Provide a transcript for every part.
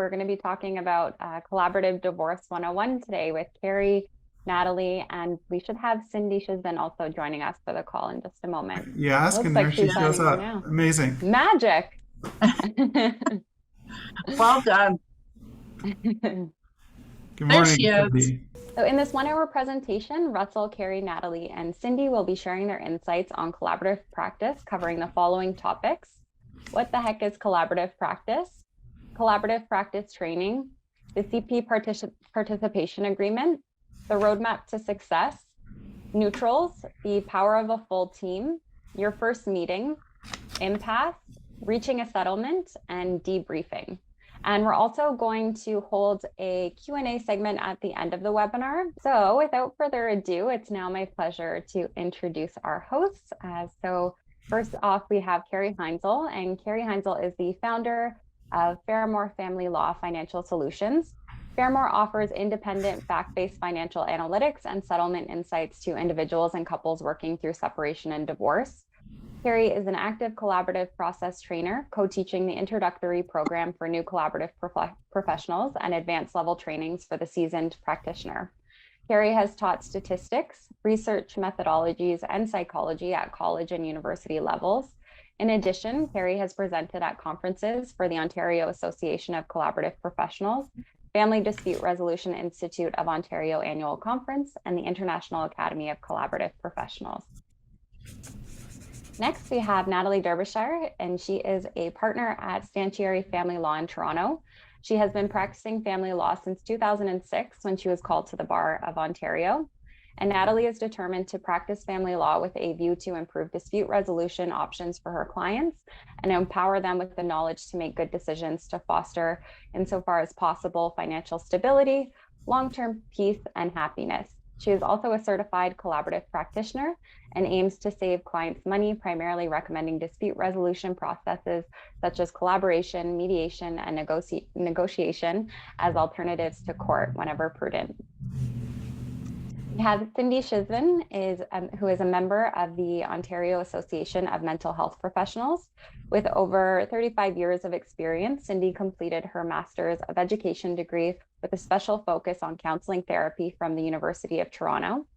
We're going to be talking about Collaborative Divorce 101 today with Carrie, Natalie, and we should have Cindy Chisvin also joining us for the call in just a moment. You ask Looks and like there she she's shows signing on up. now. Amazing. Magic. Well done. Good There morning, she is. Cindy. So in this 1 hour presentation, Russell, Carrie, Natalie, and Cindy will be sharing their insights on collaborative practice, covering the following topics. What the heck is collaborative practice? Collaborative practice training, the CP participation agreement, the roadmap to success, neutrals, the power of a full team, your first meeting, impasse, reaching a settlement, and debriefing. And we're also going to hold a Q&A segment at the end of the webinar. So without further ado, it's now my pleasure to introduce our hosts. So first off, we have Carrie Heinzl, and Carrie Heinzl is the founder of Fairmore Family Law Financial Solutions. Fairmore offers independent, fact-based financial analytics and settlement insights to individuals and couples working through separation and divorce. Carrie is an active collaborative process trainer, co-teaching the introductory program for new collaborative professionals and advanced level trainings for the seasoned practitioner. Carrie has taught statistics, research methodologies, and psychology at college and university levels. In addition, Carrie has presented at conferences for the Ontario Association of Collaborative Professionals, Family Dispute Resolution Institute of Ontario Annual Conference, and the International Academy of Collaborative Professionals. Next, we have Natalie Derbyshire, and she is a partner at Stanchieri Family Law in Toronto. She has been practicing family law since 2006 when she was called to the Bar of Ontario. And Natalie is determined to practice family law with a view to improve dispute resolution options for her clients and empower them with the knowledge to make good decisions to foster, insofar as possible, financial stability, long-term peace, and happiness. She is also a certified collaborative practitioner and aims to save clients money, primarily recommending dispute resolution processes such as collaboration, mediation, and negotiation as alternatives to court whenever prudent. We have Cindy Chisvin, who is a member of the Ontario Association of Mental Health Professionals. With over 35 years of experience, Cindy completed her Master's of Education degree with a special focus on counseling therapy from the University of Toronto.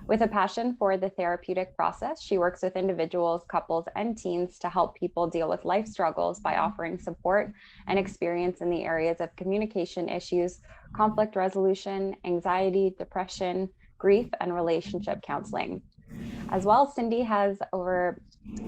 With a passion for the therapeutic process, she works with individuals, couples, and teens to help people deal with life struggles by offering support and experience in the areas of communication issues, conflict resolution, anxiety, depression, grief, and relationship counseling. As well, Cindy has over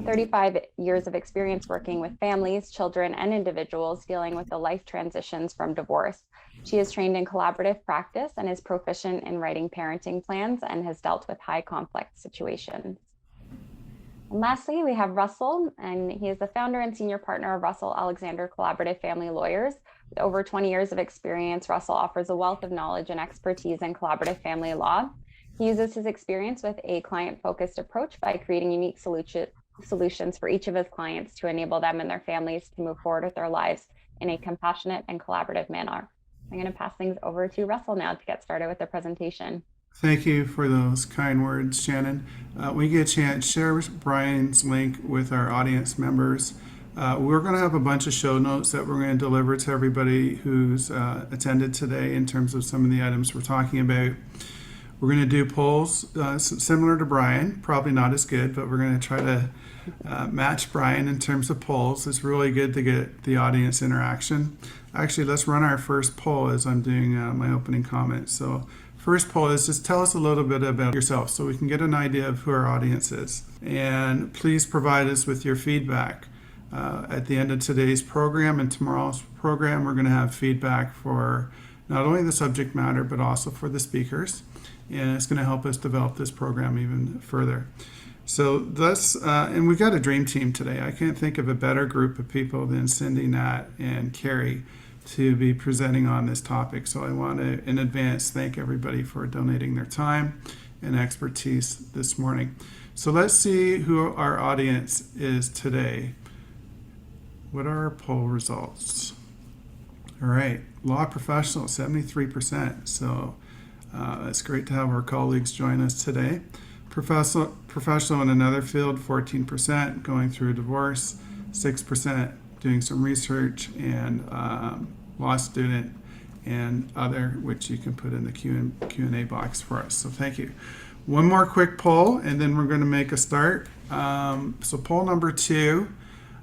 35 years of experience working with families, children, and individuals dealing with the life transitions from divorce. She is trained in collaborative practice and is proficient in writing parenting plans and has dealt with high conflict situations. And lastly, we have Russell, and he is the founder and senior partner of Russell Alexander Collaborative Family Lawyers. With over 20 years of experience, Russell offers a wealth of knowledge and expertise in collaborative family law. He uses his experience with a client-focused approach by creating unique solutions for each of his clients to enable them and their families to move forward with their lives in a compassionate and collaborative manner. I'm going to pass things over to Russell now to get started with the presentation. Thank you for those kind words, Shannon. When you get a chance, share Brian's link with our audience members. We're going to have a bunch of show notes that we're going to deliver to everybody who's attended today in terms of some of the items we're talking about. We're going to do polls similar to Brian, probably not as good, but we're going to try to match Brian in terms of polls. It's really good to get the audience interaction. Actually, let's run our first poll as I'm doing my opening comments. So first poll is just tell us a little bit about yourself so we can get an idea of who our audience is. And please provide us with your feedback. At the end of today's program and tomorrow's program, we're going to have feedback for not only the subject matter, but also for the speakers. And it's going to help us develop this program even further. So that's, and we've got a dream team today. I can't think of a better group of people than Cindy, Nat, and Carrie to be presenting on this topic. So I want to, in advance, thank everybody for donating their time and expertise this morning. So let's see who our audience is today. What are our poll results? All right, law professional, 73%. So it's great to have our colleagues join us today. Professional in another field, 14%, going through a divorce, 6% doing some research and law student, and other, which you can put in the Q&A box for us. So thank you. One more quick poll, and then we're going to make a start. So poll number 2,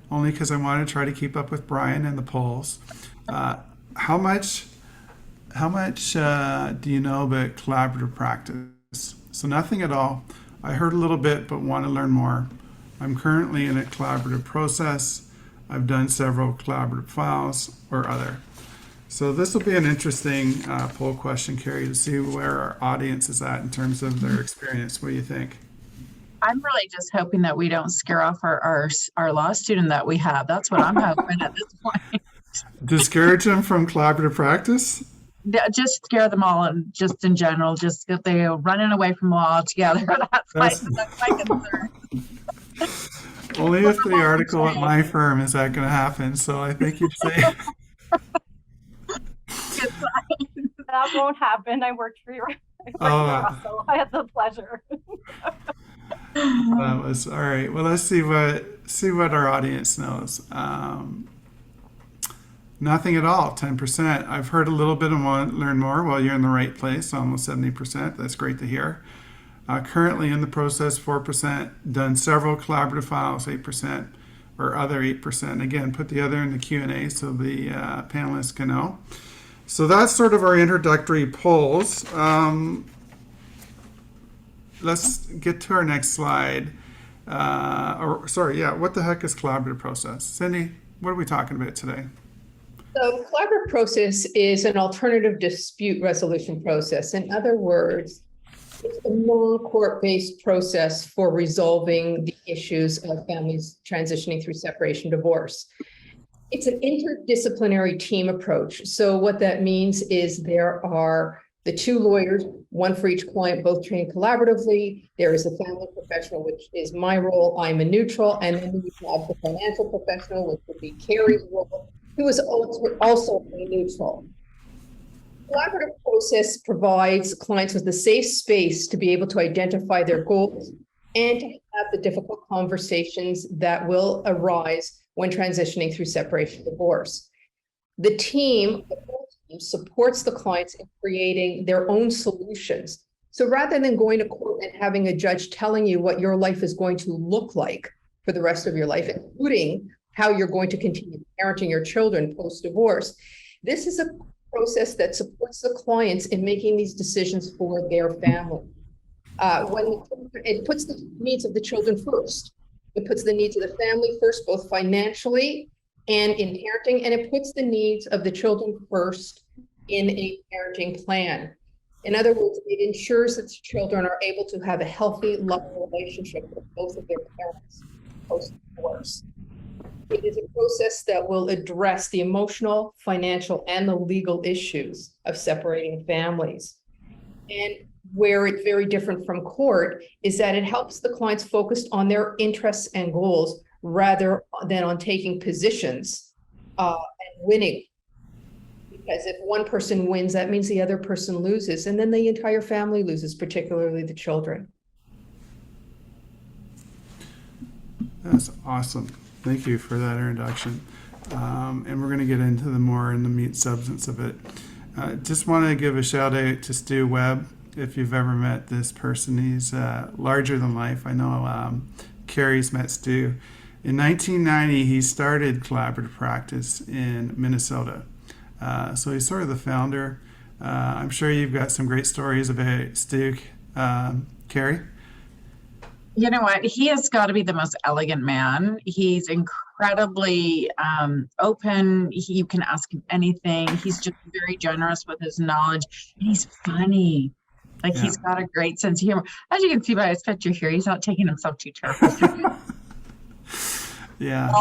only because I want to try to keep up with Brian and the polls. How much do you know about collaborative practice? So nothing at all. I heard a little bit, but want to learn more. I'm currently in a collaborative process. I've done several collaborative files, or other. So this will be an interesting poll question, Carrie, to see where our audience is at in terms of their experience. What do you think? I'm really just hoping that we don't scare off our law student that we have. That's what I'm hoping at this point. Discourage them from collaborative practice? Just scare them all, and just in general, just if they're running away from law altogether. That's my concern. Only if the article at my firm is that going to happen. So I think you'd say. That won't happen. I worked for you. So I had the pleasure. That was all right. Well, let's see what our audience knows. Nothing at all, 10%. I've heard a little bit and want to learn more. Well, you're in the right place, almost 70%. That's great to hear. Currently in the process, 4%. Done several collaborative files, 8%, or other 8%. Again, put the other in the Q&A so the panelists can know. So that's sort of our introductory polls. Let's get to our next slide. What the heck is collaborative process? Cindy, what are we talking about today? So collaborative process is an alternative dispute resolution process. In other words, it's a non-court-based process for resolving the issues of families transitioning through separation, divorce. It's an interdisciplinary team approach. So what that means is there are the 2 lawyers, one for each client, both trained collaboratively. There is a family professional, which is my role. I'm a neutral. And then we have the financial professional, which would be Carrie's role, who is also a neutral. Collaborative process provides clients with a safe space to be able to identify their goals and to have the difficult conversations that will arise when transitioning through separation divorce. The team supports the clients in creating their own solutions. So rather than going to court and having a judge telling you what your life is going to look like for the rest of your life, including how you're going to continue parenting your children post-divorce, this is a process that supports the clients in making these decisions for their family. It puts the needs of the children first. It puts the needs of the family first, both financially and in parenting, and it puts the needs of the children first in a parenting plan. In other words, it ensures that the children are able to have a healthy, loving relationship with both of their parents post-divorce. It is a process that will address the emotional, financial, and the legal issues of separating families. And where it's very different from court is that it helps the clients focus on their interests and goals rather than on taking positions and winning. Because if one person wins, that means the other person loses, and then the entire family loses, particularly the children. That's awesome. Thank you for that introduction. And we're going to get into the more in the meat substance of it. Just want to give a shout out to Stu Webb. If you've ever met this person, he's larger than life. I know Carrie's met Stu. In 1990, he started collaborative practice in Minnesota. So he's sort of the founder. I'm sure you've got some great stories about Stu, Carrie. You know what? He has got to be the most elegant man. He's incredibly open. You can ask him anything. He's just very generous with his knowledge. And he's funny. Like, he's got a great sense of humor. As you can see by his picture here, he's not taking himself too terribly. Yeah.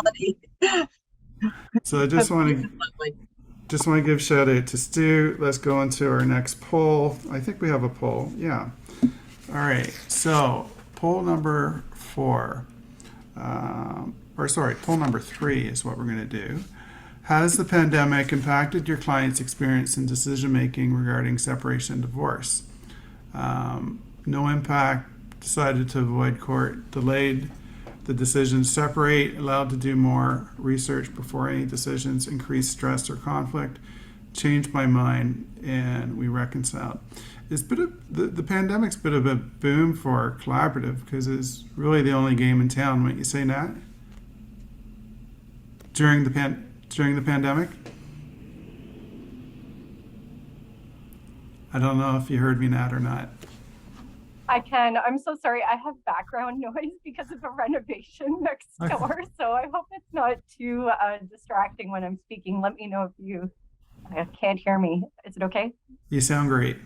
So I just want to give shout out to Stu. Let's go into our next poll. I think we have a poll. Yeah. All right. So poll number 4, poll number 3 is what we're going to do. Has the pandemic impacted your client's experience in decision making regarding separation and divorce? No impact, decided to avoid court, delayed the decision, separate, allowed to do more research before any decisions, increased stress or conflict, changed my mind and we reconciled. It's been the pandemic's been a bit boom for collaborative because it's really the only game in town. Wouldn't you say, Nat? During the pandemic? I don't know if you heard me, Nat, or not. I can. I'm so sorry. I have background noise because of a renovation next door. So I hope it's not too distracting when I'm speaking. Let me know if you can't hear me. Is it okay? You sound great.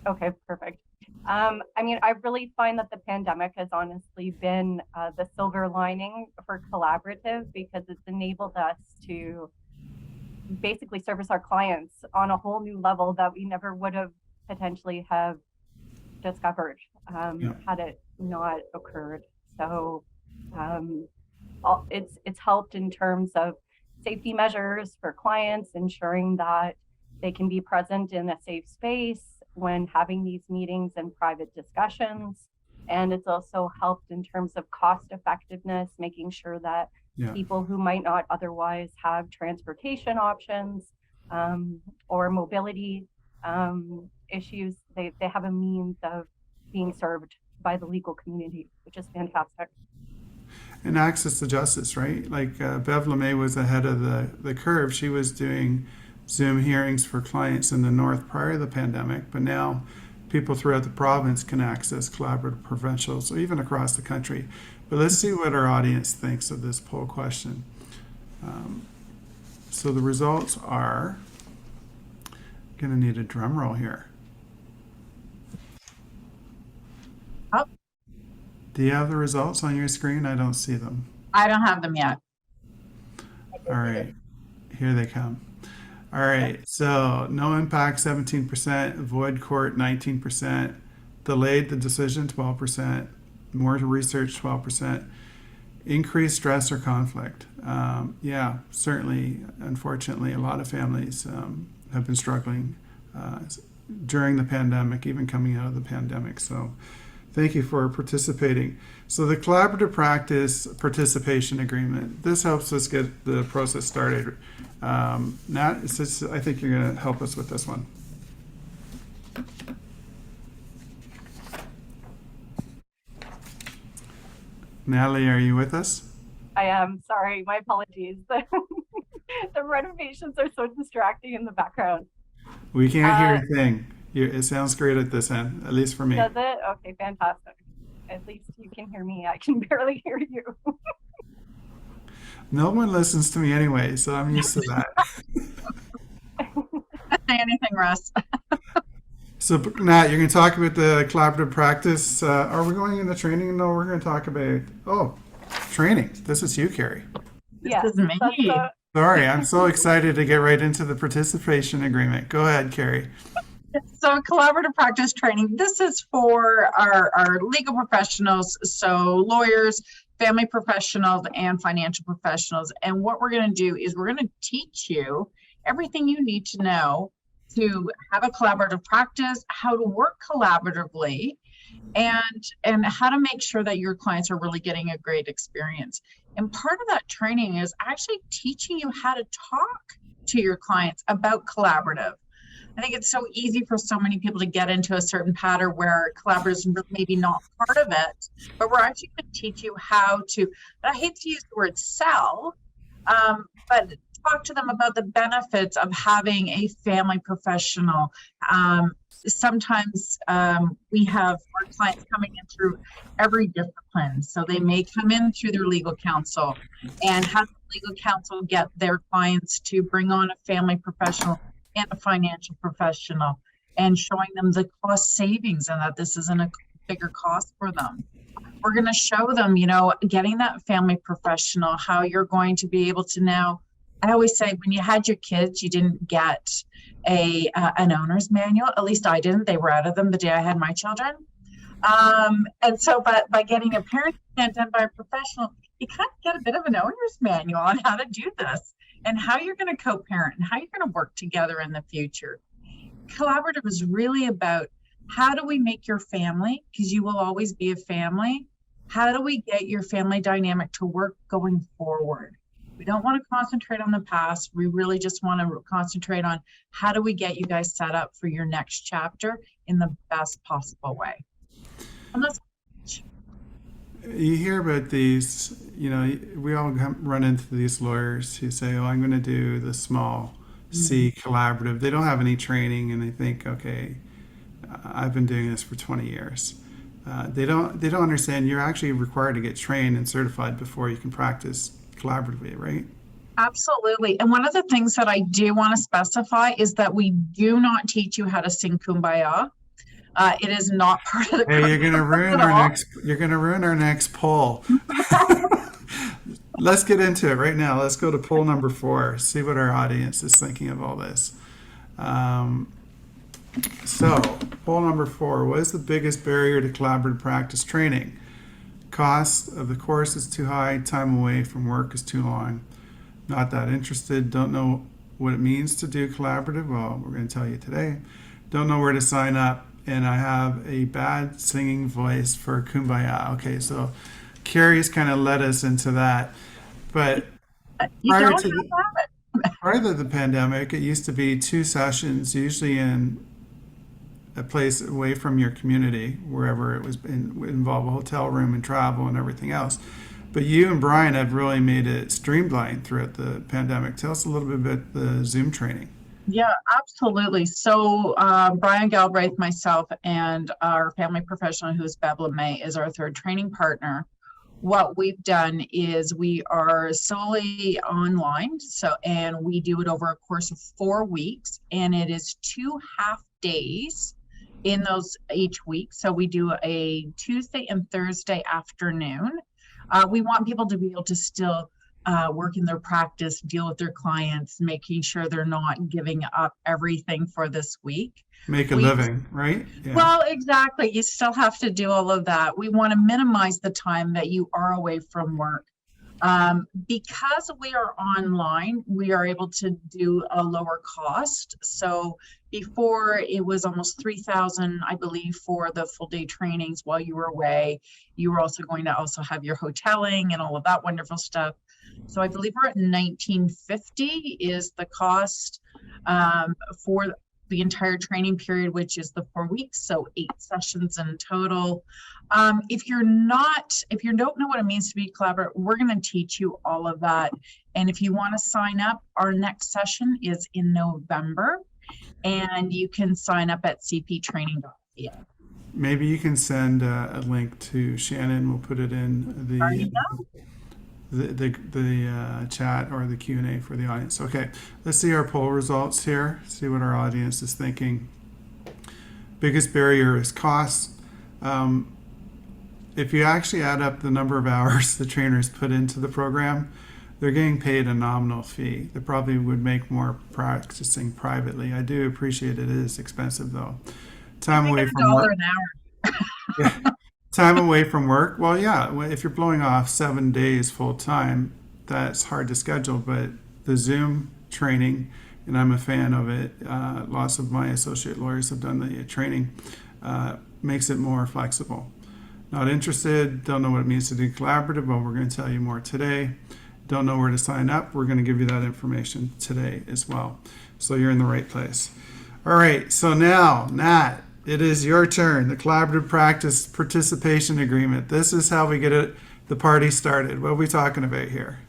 Okay, perfect. I mean, I really find that the pandemic has honestly been the silver lining for collaborative because it's enabled us to basically service our clients on a whole new level that we never would have potentially have discovered had it not occurred. So it's helped in terms of safety measures for clients, ensuring that they can be present in a safe space when having these meetings and private discussions. And it's also helped in terms of cost effectiveness, making sure that people who might not otherwise have transportation options or mobility issues, they have a means of being served by the legal community, which is fantastic. And access to justice, right? Like Bev LeMay was ahead of the curve. She was doing Zoom hearings for clients in the north prior to the pandemic, but now people throughout the province can access collaborative professionals, or even across the country. But let's see what our audience thinks of this poll question. So the results are, gonna need a drum roll here. Oh. Do you have the results on your screen? I don't see them. I don't have them yet. All right, here they come. All right, so no impact 17%, avoid court 19%, delayed the decision 12%, more research 12%, increased stress or conflict. Yeah, certainly, unfortunately, a lot of families have been struggling during the pandemic, even coming out of the pandemic. So thank you for participating. So the collaborative practice participation agreement, this helps us get the process started. Nat, I think you're going to help us with this one. Natalie, are you with us? I am sorry, my apologies. The renovations are so distracting in the background. We can't hear a thing. It sounds great at this end, at least for me. Does it? Okay, fantastic. At least you can hear me. I can barely hear you. No one listens to me anyway, so I'm used to that. Say anything, Russ. So, Nat, you're going to talk about the collaborative practice. Are we going into training? No, we're going to talk about, training. This is you, Carrie. Yes, This is me. Sorry, I'm so excited to get right into the participation agreement. Go ahead, Carrie. So collaborative practice training, this is for our legal professionals, so lawyers, family professionals, and financial professionals. And what we're going to do is we're going to teach you everything you need to know to have a collaborative practice, how to work collaboratively, and how to make sure that your clients are really getting a great experience. And part of that training is actually teaching you how to talk to your clients about collaborative. I think it's so easy for so many people to get into a certain pattern where collaborative is maybe not part of it, but we're actually going to teach you how to, I hate to use the word sell, but talk to them about the benefits of having a family professional. Sometimes we have our clients coming in through every discipline. So they may come in through their legal counsel, and have the legal counsel get their clients to bring on a family professional and a financial professional, and showing them the cost savings and that this isn't a bigger cost for them. We're going to show them, getting that family professional, how you're going to be able to now. I always say when you had your kids, you didn't get an owner's manual. At least I didn't. They were out of them the day I had my children. And so by getting a parent plan done by a professional, you kind of get a bit of an owner's manual on how to do this and how you're going to co-parent and how you're going to work together in the future. Collaborative is really about how do we make your family, because you will always be a family, how do we get your family dynamic to work going forward? We don't want to concentrate on the past. We really just want to concentrate on how do we get you guys set up for your next chapter in the best possible way. And that's You hear about these, we all run into these lawyers who say, oh, I'm going to do the small C collaborative. They don't have any training and they think, okay, I've been doing this for 20 years. They don't understand you're actually required to get trained and certified before you can practice collaboratively, right? absolutely. And one of the things that I do want to specify is that we do not teach you how to sing Kumbaya. It is not part of the Hey, you're curriculum gonna ruin at our all. next. You're gonna ruin our next poll. Let's get into it right now. Let's go to poll number 4. See what our audience is thinking of all this. So, poll number 4. What is the biggest barrier to collaborative practice training? Cost of the course is too high. Time away from work is too long. Not that interested. Don't know what it means to do collaborative. Well, we're going to tell you today. Don't know where to sign up. And I have a bad singing voice for Kumbaya. Okay, so Carrie's kind of led us into that. But You prior don't to have the, prior to the pandemic, it used to be 2 sessions, usually in a place away from your community, wherever it was involve a hotel room and travel and everything else. But you and Brian have really made it streamlined throughout the pandemic. Tell us a little bit about the Zoom training. Yeah, absolutely. So Brian Galbraith, myself, and our family professional, who is Bebla May, is our third training partner. What we've done is we are solely online. And we do it over a course of 4 weeks, and it is 2 half days in those each week. So we do a Tuesday and Thursday afternoon. We want people to be able to still work in their practice, deal with their clients, making sure they're not giving up everything for this week. Make a living, right? Yeah. Well, exactly. You still have to do all of that. We want to minimize the time that you are away from work. Because we are online, we are able to do a lower cost. So before it was almost $3,000, I believe, for the full day trainings while you were away. You were also going to also have your hoteling and all of that wonderful stuff. So I believe we're at $1,950 is the cost for the entire training period, which is the 4 weeks, so 8 sessions in total. If you don't know what it means to be collaborative, we're going to teach you all of that. And if you want to sign up, our next session is in November, and you can sign up at cptraining.ca. Maybe you can send a link to Shannon. We'll put it in the chat or the Q&A for the audience. Okay, let's see our poll results here. See what our audience is thinking. Biggest barrier is cost. If you actually add up the number of hours the trainers put into the program, they're getting paid a nominal fee. They probably would make more practicing privately. I do appreciate it is expensive though. Time away from work. $1 an hour. Yeah. Time away from work. Well, yeah, if you're blowing off 7 days full time, that's hard to schedule. But the Zoom training, and I'm a fan of it, lots of my associate lawyers have done the training, makes it more flexible. Not interested, don't know what it means to do collaborative. Well, we're going to tell you more today. Don't know where to sign up. We're going to give you that information today as well. So you're in the right place. All right, so now, Nat, it is your turn. The collaborative practice participation agreement. This is how we get the party started. What are we talking about here?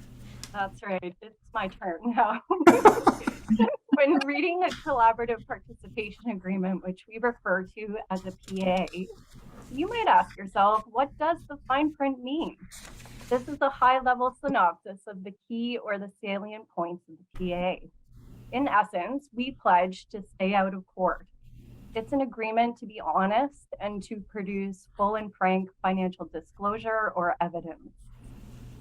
That's right. It's my turn now. When reading a collaborative participation agreement, which we refer to as a PA, you might ask yourself, what does the fine print mean? This is a high-level synopsis of the key or the salient points of the PA. In essence, we pledge to stay out of court. It's an agreement to be honest and to produce full and frank financial disclosure or evidence.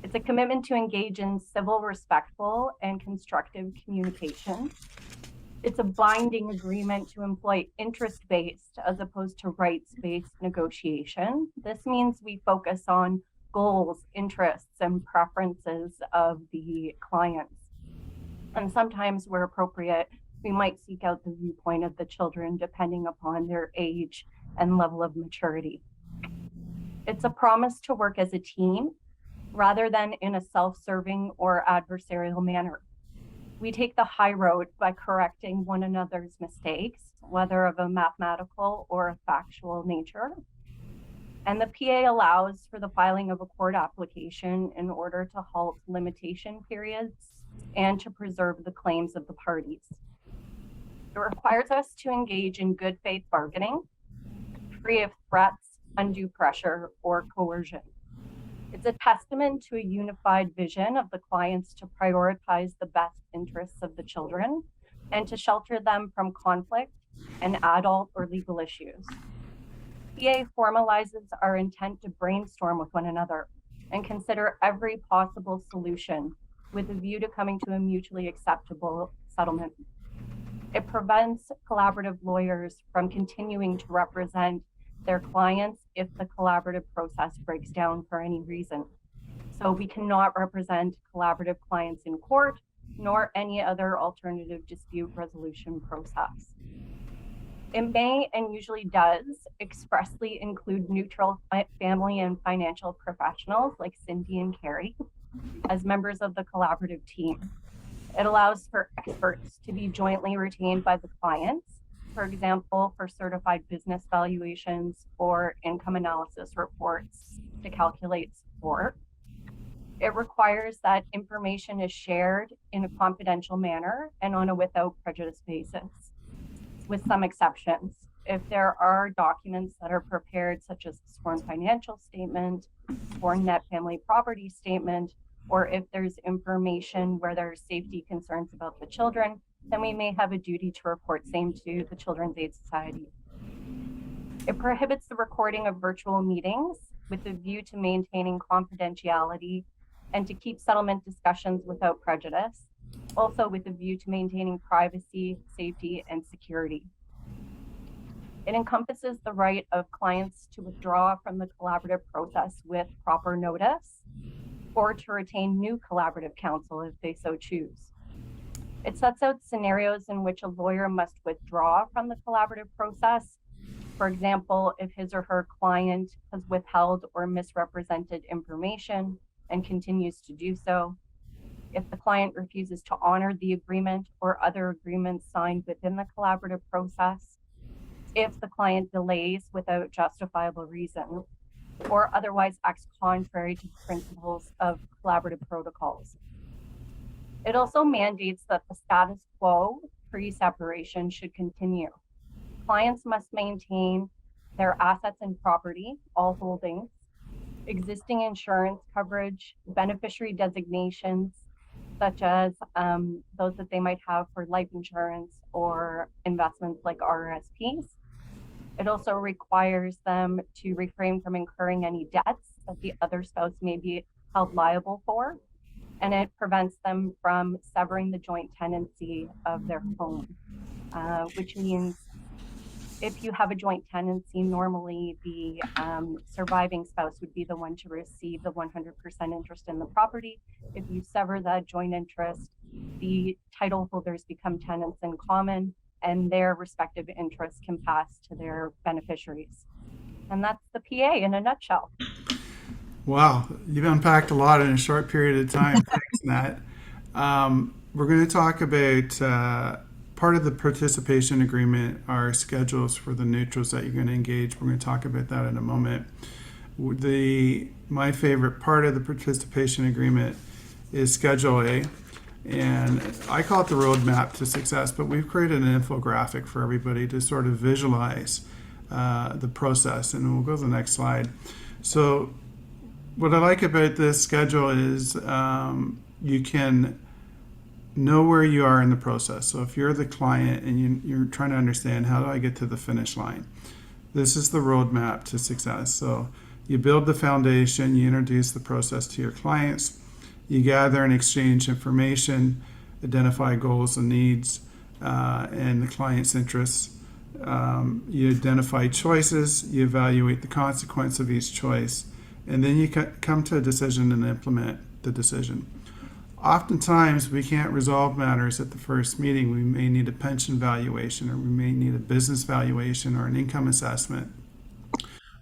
It's a commitment to engage in civil, respectful, and constructive communication. It's a binding agreement to employ interest-based as opposed to rights-based negotiation. This means we focus on goals, interests, and preferences of the clients. And sometimes where appropriate, we might seek out the viewpoint of the children depending upon their age and level of maturity. It's a promise to work as a team rather than in a self-serving or adversarial manner. We take the high road by correcting one another's mistakes, whether of a mathematical or a factual nature. And the PA allows for the filing of a court application in order to halt limitation periods and to preserve the claims of the parties. It requires us to engage in good faith bargaining, free of threats, undue pressure, or coercion. It's a testament to a unified vision of the clients to prioritize the best interests of the children and to shelter them from conflict and adult or legal issues. PA formalizes our intent to brainstorm with one another and consider every possible solution with a view to coming to a mutually acceptable settlement. It prevents collaborative lawyers from continuing to represent their clients if the collaborative process breaks down for any reason. So we cannot represent collaborative clients in court, nor any other alternative dispute resolution process. It may and usually does expressly include neutral family and financial professionals like Cindy and Carrie as members of the collaborative team. It allows for experts to be jointly retained by the clients, for example, for certified business valuations or income analysis reports to calculate support. It requires that information is shared in a confidential manner and on a without prejudice basis, with some exceptions. If there are documents that are prepared, such as the sworn financial statement, sworn net family property statement, or if there's information where there are safety concerns about the children, then we may have a duty to report same to the Children's Aid Society. It prohibits the recording of virtual meetings with a view to maintaining confidentiality and to keep settlement discussions without prejudice, also with a view to maintaining privacy, safety, and security. It encompasses the right of clients to withdraw from the collaborative process with proper notice, or to retain new collaborative counsel if they so choose. It sets out scenarios in which a lawyer must withdraw from the collaborative process. For example, if his or her client has withheld or misrepresented information and continues to do so, if the client refuses to honor the agreement or other agreements signed within the collaborative process, if the client delays without justifiable reason, or otherwise acts contrary to the principles of collaborative protocols. It also mandates that the status quo pre-separation should continue. Clients must maintain their assets and property, all holdings, existing insurance coverage, beneficiary designations, such as those that they might have for life insurance or investments like RRSPs. It also requires them to refrain from incurring any debts that the other spouse may be held liable for. And it prevents them from severing the joint tenancy of their home, which means if you have a joint tenancy, normally the surviving spouse would be the one to receive the 100% interest in the property. If you sever that joint interest, the title holders become tenants in common, and their respective interests can pass to their beneficiaries. And that's the PA in a nutshell. Wow, you've unpacked a lot in a short period of time. Thanks, Nat. We're going to talk about part of the participation agreement are schedules for the neutrals that you're going to engage. We're going to talk about that in a moment. My favorite part of the participation agreement is Schedule A, and I call it the roadmap to success, but we've created an infographic for everybody to sort of visualize the process, and we'll go to the next slide. So what I like about this schedule is you can know where you are in the process. So if you're the client and you're trying to understand, how do I get to the finish line? This is the roadmap to success. So you build the foundation, you introduce the process to your clients, you gather and exchange information, identify goals and needs and the client's interests. You identify choices, you evaluate the consequence of each choice, and then you come to a decision and implement the decision. Oftentimes, we can't resolve matters at the first meeting. We may need a pension valuation, or we may need a business valuation, or an income assessment,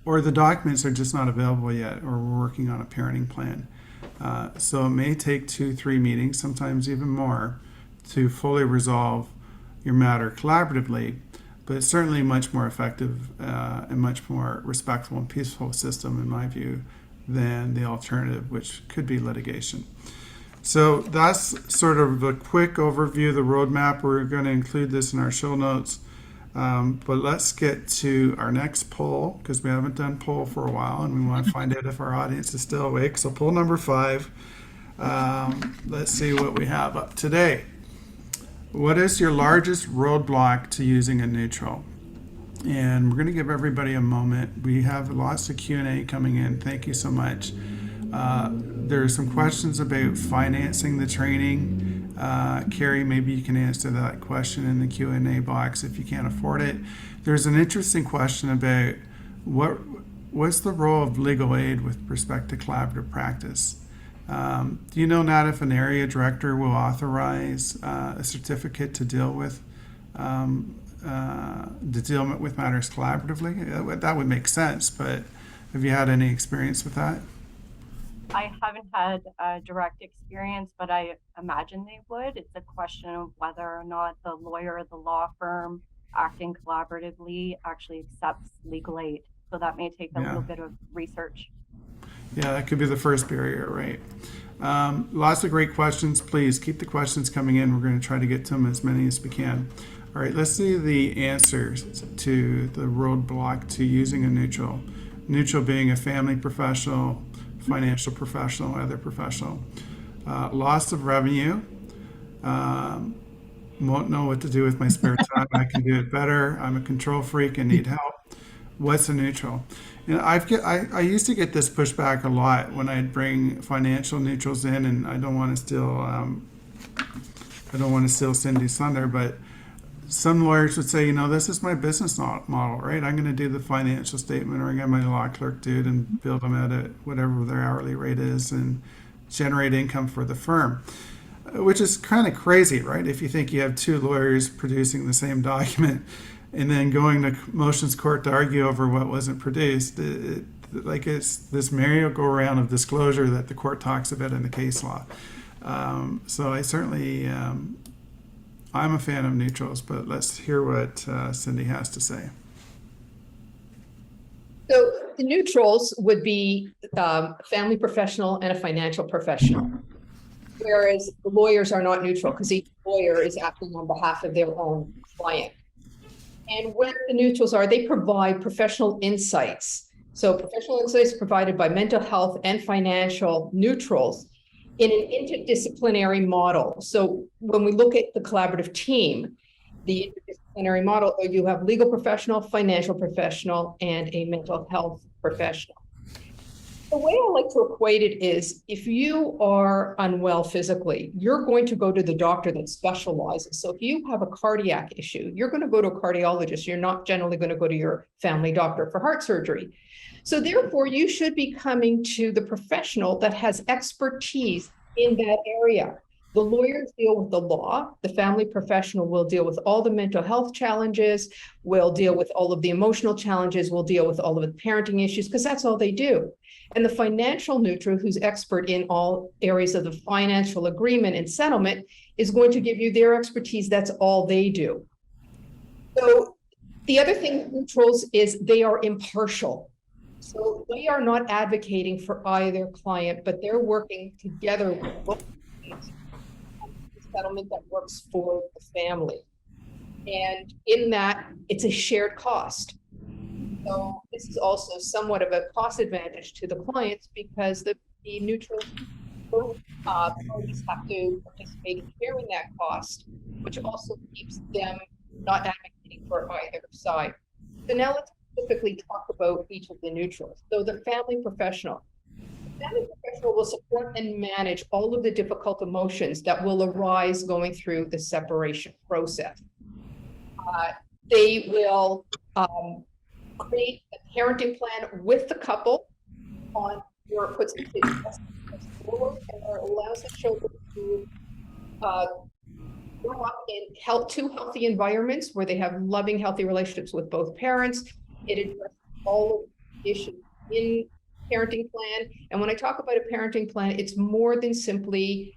or the documents are just not available yet, or we're working on a parenting plan. So it may take 2-3 meetings, sometimes even more, to fully resolve your matter collaboratively, but it's certainly much more effective and much more respectful and peaceful system, in my view, than the alternative, which could be litigation. So that's sort of a quick overview of the roadmap. We're going to include this in our show notes. But let's get to our next poll, because we haven't done poll for a while and we want to find out if our audience is still awake. So poll number 5. Let's see what we have up today. What is your largest roadblock to using a neutral? And we're going to give everybody a moment. We have lots of Q&A coming in. Thank you so much. There are some questions about financing the training. Carrie, maybe you can answer that question in the Q&A box if you can't afford it. There's an interesting question about what's the role of legal aid with respect to collaborative practice. Do you know, Nat, if an area director will authorize a certificate to deal with matters collaboratively? That would make sense, but have you had any experience with that? I haven't had a direct experience, but I imagine they would. It's a question of whether or not the lawyer or the law firm acting collaboratively actually accepts legal aid. So that may take a little bit of research. Yeah, that could be the first barrier, right? Lots of great questions. Please keep the questions coming in. We're going to try to get to them as many as we can. All right, let's see the answers to the roadblock to using a neutral. Neutral being a family professional, financial professional, other professional. Loss of revenue. Won't know what to do with my spare time. I can do it better. I'm a control freak and need help. What's a neutral? You know, I used to get this pushback a lot when I'd bring financial neutrals in, and I don't want to steal Cindy's thunder, but some lawyers would say, you know, this is my business model, right? I'm going to do the financial statement, or I'm going to get my law clerk do it and build them out at whatever their hourly rate is and generate income for the firm, which is kind of crazy, right? If you think you have 2 lawyers producing the same document and then going to motions court to argue over what wasn't produced, it's this merry-go-round of disclosure that the court talks about in the case law. So I certainly... I'm a fan of neutrals, but let's hear what Cindy has to say. So the neutrals would be a family professional and a financial professional, whereas the lawyers are not neutral because each lawyer is acting on behalf of their own client. And what the neutrals are, they provide professional insights. So professional insights provided by mental health and financial neutrals in an interdisciplinary model. So when we look at the collaborative team, the interdisciplinary model, you have legal professional, financial professional, and a mental health professional. The way I like to equate it is, if you are unwell physically, you're going to go to the doctor that specializes. So if you have a cardiac issue, you're going to go to a cardiologist. You're not generally going to go to your family doctor for heart surgery. So therefore, you should be coming to the professional that has expertise in that area. The lawyers deal with the law. The family professional will deal with all the mental health challenges, will deal with all of the emotional challenges, will deal with all of the parenting issues, because that's all they do. And the financial neutral, who's expert in all areas of the financial agreement and settlement, is going to give you their expertise. That's all they do. So the other thing with neutrals is they are impartial. So they are not advocating for either client, but they're working together with both sides on the settlement that works for the family. And in that, it's a shared cost. So this is also somewhat of a cost advantage to the clients, because the neutral both parties have to participate in sharing that cost, which also keeps them not advocating for either side. So now let's specifically talk about each of the neutrals. So the family professional. The family professional will support and manage all of the difficult emotions that will arise going through the separation process. They will create a parenting plan with the couple on your puts the kids forward and allows the children to grow up in two healthy environments where they have loving, healthy relationships with both parents. It addresses all of the issues in parenting plan. And when I talk about a parenting plan, it's more than simply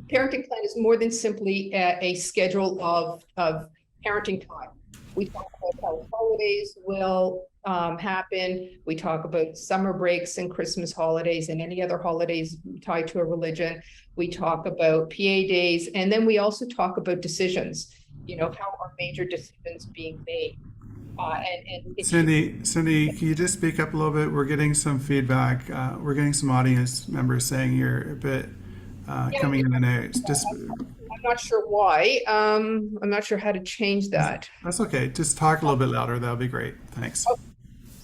parenting plan is more than simply a schedule of parenting time. We talk about how holidays will happen. We talk about summer breaks and Christmas holidays and any other holidays tied to a religion. We talk about PA days. And then we also talk about decisions, how are major decisions being made? Cindy, can you just speak up a little bit? We're getting some feedback. We're getting some audience members saying you're a bit coming in and out. I'm not sure why. I'm not sure how to change that. That's okay. Just talk a little bit louder. That'll be great. Thanks.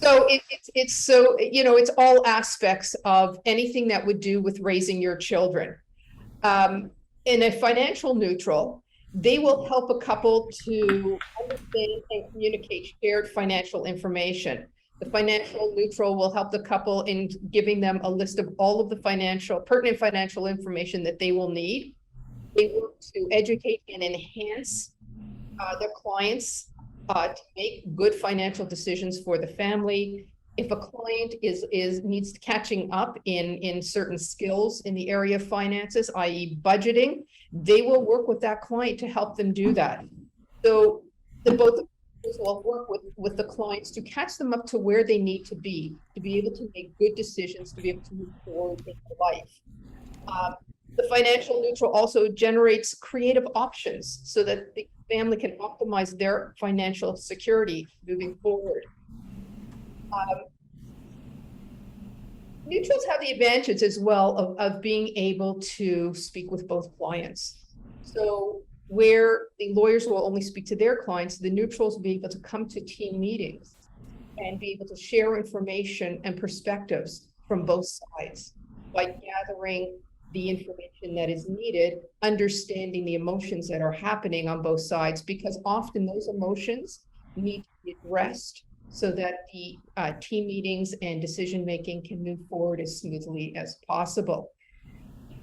So it's all aspects of anything that would do with raising your children. In a financial neutral, they will help a couple to understand and communicate shared financial information. The financial neutral will help the couple in giving them a list of all of the pertinent financial information that they will need. They work to educate and enhance their clients to make good financial decisions for the family. If a client needs catching up in certain skills in the area of finances, i.e. budgeting, they will work with that client to help them do that. So both will work with the clients to catch them up to where they need to be able to make good decisions, to be able to move forward in their life. The financial neutral also generates creative options so that the family can optimize their financial security moving forward. Neutrals have the advantage as well of being able to speak with both clients. So where the lawyers will only speak to their clients, the neutrals will be able to come to team meetings and be able to share information and perspectives from both sides by gathering the information that is needed, understanding the emotions that are happening on both sides, because often those emotions need to be addressed so that the team meetings and decision-making can move forward as smoothly as possible.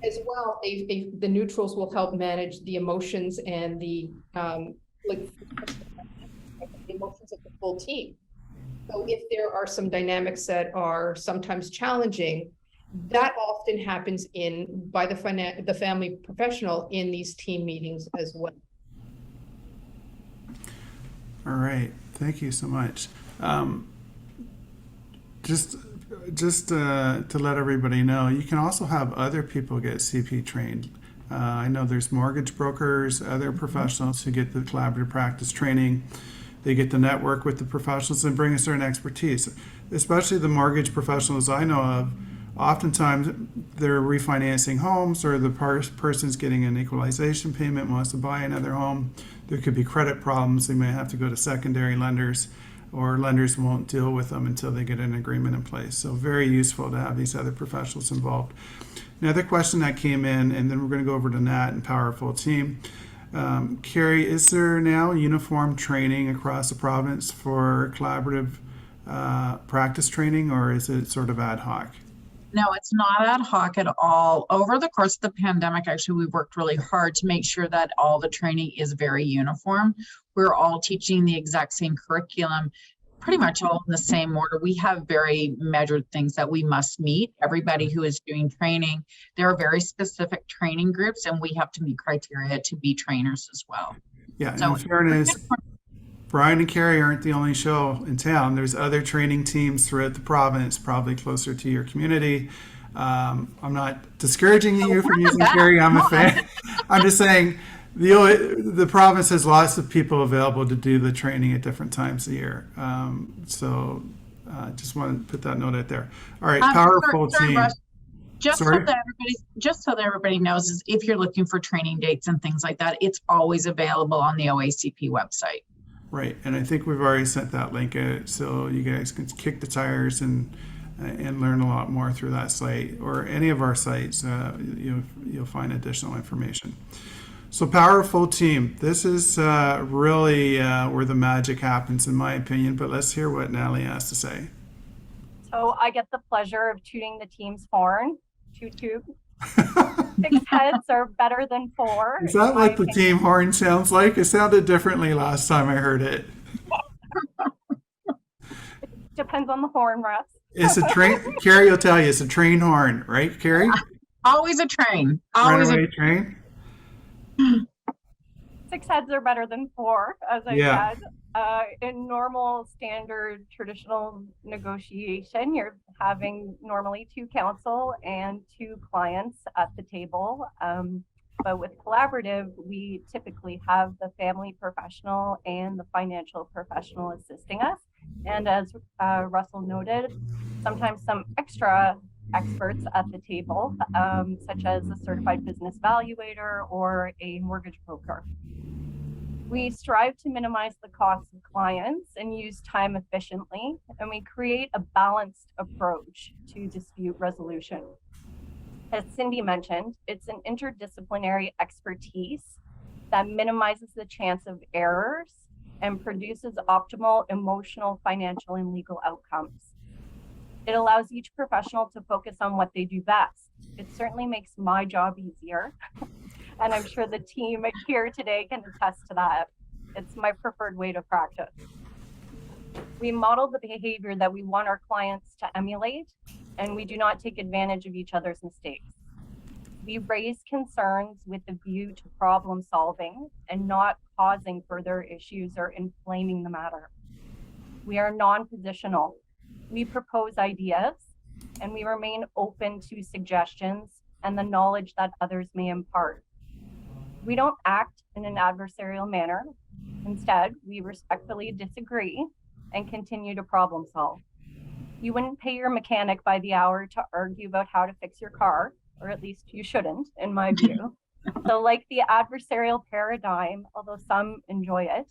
As well, the neutrals will help manage the emotions and the emotions of the full team. So if there are some dynamics that are sometimes challenging, that often happens by the family professional in these team meetings as well. All right, thank you so much. Just to let everybody know, you can also have other people get CP trained. I know there's mortgage brokers, other professionals who get the collaborative practice training. They get to network with the professionals and bring a certain expertise, especially the mortgage professionals I know of. Oftentimes they're refinancing homes, or the person's getting an equalization payment, wants to buy another home. There could be credit problems. They may have to go to secondary lenders, or lenders won't deal with them until they get an agreement in place. So very useful to have these other professionals involved. Another question that came in, and then we're going to go over to Nat and Powerful Team. Carrie, is there now uniform training across the province for collaborative practice training, or is it sort of ad hoc? No, it's not ad hoc at all. Over the course of the pandemic, actually, we worked really hard to make sure that all the training is very uniform. We're all teaching the exact same curriculum, pretty much all in the same order. We have very measured things that we must meet. Everybody who is doing training, there are very specific training groups, and we have to meet criteria to be trainers as well. Yeah, so in fairness, Brian and Carrie aren't the only show in town. There's other training teams throughout the province, probably closer to your community. I'm not discouraging you from using Carrie. I'm a fan. I'm just saying the province has lots of people available to do the training at different times of year. So just want to put that note out there. All right, Powerful Team. Russ, just so that everybody knows, is if you're looking for training dates and things like that, it's always available on the OACP website. Right, and I think we've already sent that link out, so you guys can kick the tires and learn a lot more through that site, or any of our sites. You'll find additional information. So Powerful Team, this is really where the magic happens, in my opinion, but let's hear what Natalie has to say. So I get the pleasure of tooting the team's horn. Toot toot. 6 heads are better than 4. Is that what the team horn sounds like? It sounded differently last time I heard it. Depends on the horn, Russ. It's a train. Carrie will tell you it's a train horn, right, Carrie? Always a train. Always a Runaway train. 6 heads are better than 4, as I Yeah. said. In normal, standard, traditional negotiation, you're having normally 2 counsel and 2 clients at the table. But with collaborative, we typically have the family professional and the financial professional assisting us. And as Russell noted, sometimes some extra experts at the table, such as a certified business valuator or a mortgage broker. We strive to minimize the costs of clients and use time efficiently, and we create a balanced approach to dispute resolution. As Cindy mentioned, it's an interdisciplinary expertise that minimizes the chance of errors and produces optimal emotional, financial, and legal outcomes. It allows each professional to focus on what they do best. It certainly makes my job easier. And I'm sure the team here today can attest to that. It's my preferred way to practice. We model the behavior that we want our clients to emulate, and we do not take advantage of each other's mistakes. We raise concerns with a view to problem solving and not causing further issues or inflaming the matter. We are non-positional. We propose ideas, and we remain open to suggestions and the knowledge that others may impart. We don't act in an adversarial manner. Instead, we respectfully disagree and continue to problem solve. You wouldn't pay your mechanic by the hour to argue about how to fix your car, or at least you shouldn't, in my view. So like the adversarial paradigm, although some enjoy it,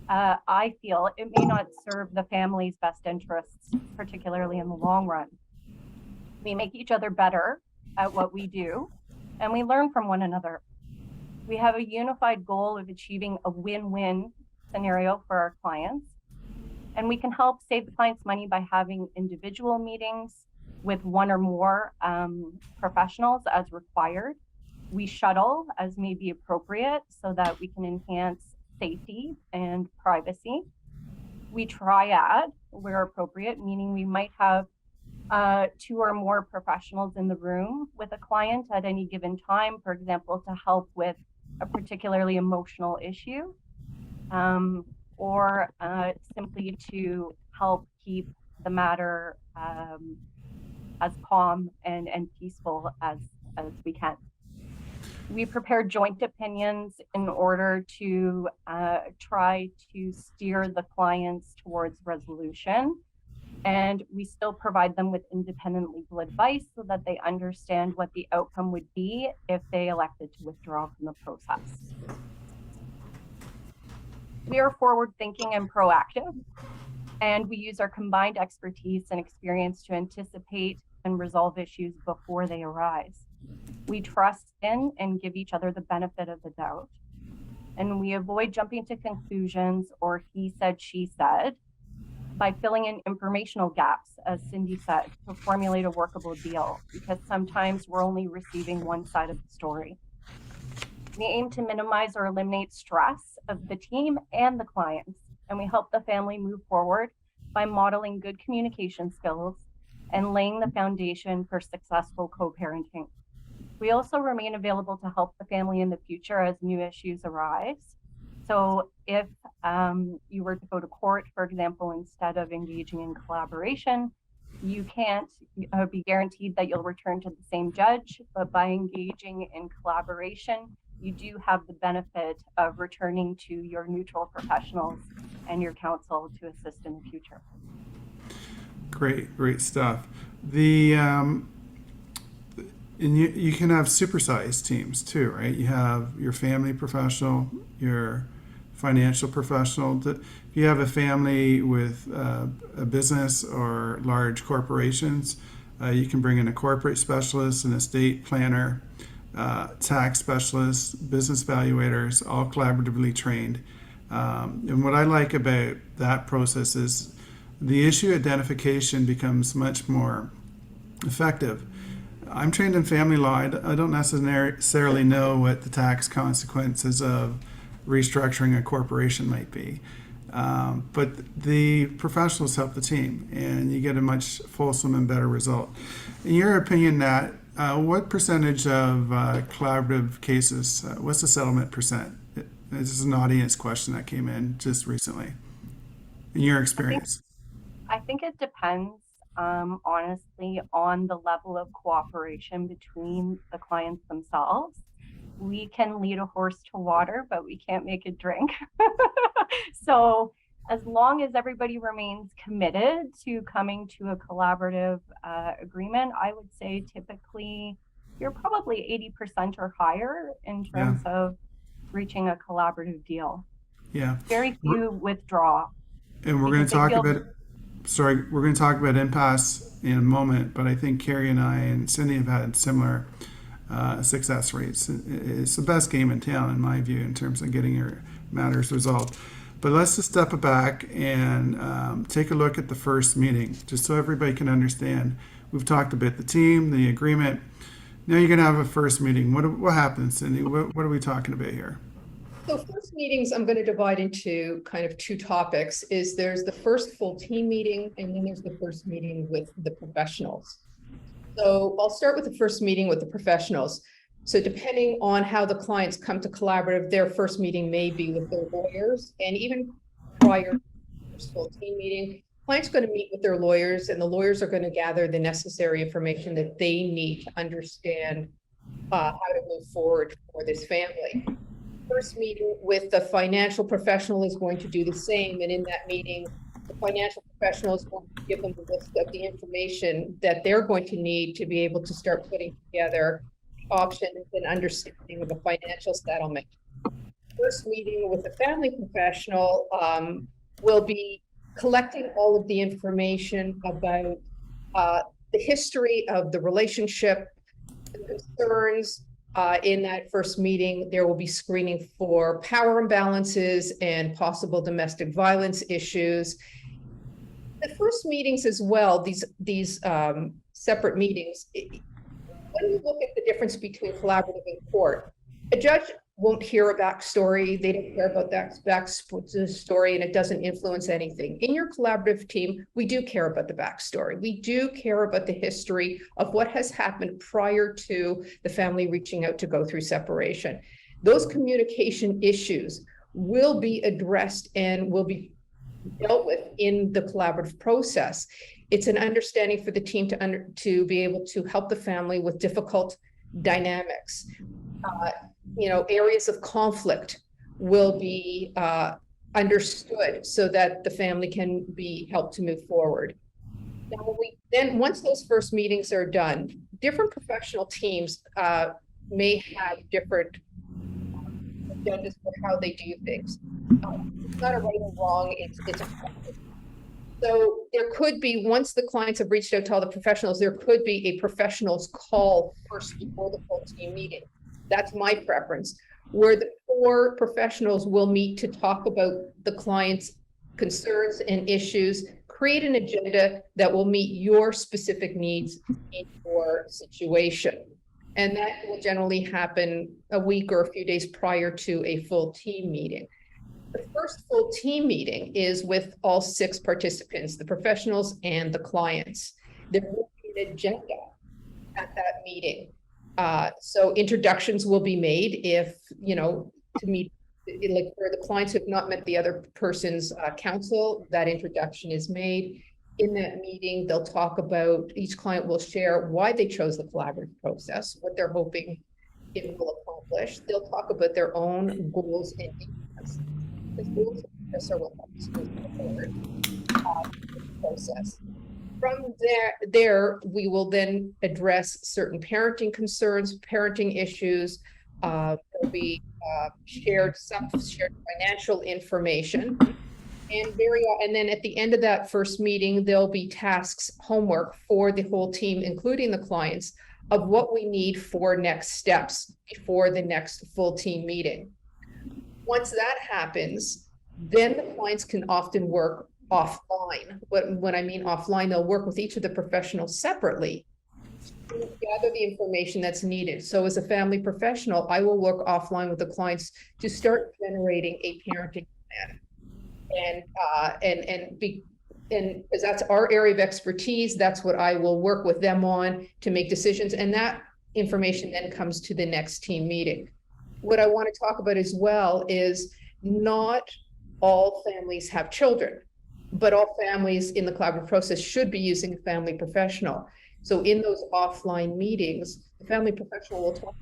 I feel it may not serve the family's best interests, particularly in the long run. We make each other better at what we do, and we learn from one another. We have a unified goal of achieving a win-win scenario for our clients, and we can help save the clients money by having individual meetings with one or more professionals as required. We shuttle as may be appropriate so that we can enhance safety and privacy. We triad where appropriate, meaning we might have 2 or more professionals in the room with a client at any given time, for example, to help with a particularly emotional issue, or simply to help keep the matter as calm and peaceful as we can. We prepare joint opinions in order to try to steer the clients towards resolution. And we still provide them with independent legal advice so that they understand what the outcome would be if they elected to withdraw from the process. We are forward-thinking and proactive, and we use our combined expertise and experience to anticipate and resolve issues before they arise. We trust in and give each other the benefit of the doubt, and we avoid jumping to conclusions or he said, she said, by filling in informational gaps, as Cindy said, to formulate a workable deal, because sometimes we're only receiving one side of the story. We aim to minimize or eliminate stress of the team and the clients, and we help the family move forward by modeling good communication skills and laying the foundation for successful co-parenting. We also remain available to help the family in the future as new issues arise. So if you were to go to court, for example, instead of engaging in collaboration, you can't be guaranteed that you'll return to the same judge, but by engaging in collaboration, you do have the benefit of returning to your neutral professionals and your counsel to assist in the future. Great stuff. The and you can have supersized teams too, right? You have your family professional, your financial professional. If you have a family with a business or large corporations, you can bring in a corporate specialist, an estate planner, tax specialists, business valuators, all collaboratively trained. And what I like about that process is the issue identification becomes much more effective. I'm trained in family law. I don't necessarily know what the tax consequences of restructuring a corporation might be. But the professionals help the team, and you get a much fulsome and better result. In your opinion, Nat, what percentage of collaborative cases, what's the settlement percent? This is an audience question that came in just recently. In your experience. I think it depends, honestly, on the level of cooperation between the clients themselves. We can lead a horse to water, but we can't make it drink. So as long as everybody remains committed to coming to a collaborative agreement, I would say typically you're probably 80% or higher in terms of reaching a collaborative deal. Yeah. Very few withdraw. And we're going to talk about, we're going to talk about Impasse in a moment, but I think Carrie and I and Cindy have had similar success rates. It's the best game in town, in my view, in terms of getting your matters resolved. But let's just step back and take a look at the first meeting, just so everybody can understand. We've talked about the team, the agreement. Now you're going to have a first meeting. What happens, Cindy? What are we talking about here? So first meetings, I'm going to divide into kind of two topics. There's the first full team meeting, and then there's the first meeting with the professionals. So I'll start with the first meeting with the professionals. So depending on how the clients come to collaborative, their first meeting may be with their lawyers, and even prior to the first full team meeting, clients are going to meet with their lawyers, and the lawyers are going to gather the necessary information that they need to understand how to move forward for this family. First meeting with the financial professional is going to do the same, and in that meeting, the financial professional is going to give them a list of the information that they're going to need to be able to start putting together options and understanding of a financial settlement. First meeting with the family professional will be collecting all of the information about the history of the relationship, the concerns. In that first meeting, there will be screening for power imbalances and possible domestic violence issues. The first meetings as well, these separate meetings, when you look at the difference between collaborative and court, a judge won't hear a backstory. They don't care about that backstory, and it doesn't influence anything. In your collaborative team, we do care about the backstory. We do care about the history of what has happened prior to the family reaching out to go through separation. Those communication issues will be addressed and will be dealt with in the collaborative process. It's an understanding for the team to be able to help the family with difficult dynamics. Areas of conflict will be understood so that the family can be helped to move forward. Now, once those first meetings are done, different professional teams may have different agendas for how they do things. It's not a right or wrong, it's a practice. So there could be, once the clients have reached out to all the professionals, there could be a professionals call first before the full team meeting. That's my preference, where the 4 professionals will meet to talk about the client's concerns and issues, create an agenda that will meet your specific needs in your situation. And that will generally happen a week or a few days prior to a full team meeting. The first full team meeting is with all 6 participants, the professionals and the clients. There will be an agenda at that meeting. So introductions will be made if, to meet, like for the clients who have not met the other person's counsel, that introduction is made. In that meeting, they'll talk about, each client will share why they chose the collaborative process, what they're hoping it will accomplish. They'll talk about their own goals and interests. The goals are what helps move forward the process. From there, we will then address certain parenting concerns, parenting issues. There'll be shared financial information, and then at the end of that first meeting, there'll be tasks, homework for the whole team, including the clients, of what we need for next steps before the next full team meeting. Once that happens, then the clients can often work offline. When I mean offline, they'll work with each of the professionals separately to gather the information that's needed. So as a family professional, I will work offline with the clients to start generating a parenting plan. and because that's our area of expertise, that's what I will work with them on to make decisions. And that information then comes to the next team meeting. What I want to talk about as well is not all families have children, but all families in the collaborative process should be using a family professional. So in those offline meetings, the family professional will talk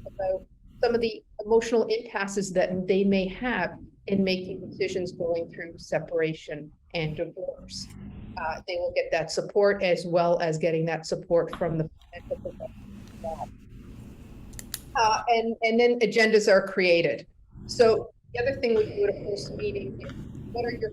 about some of the emotional impasses that they may have in making decisions going through separation and divorce. They will get that support as well as getting that support from the financial professional. And then agendas are created. So the other thing we do at a first meeting is, what are your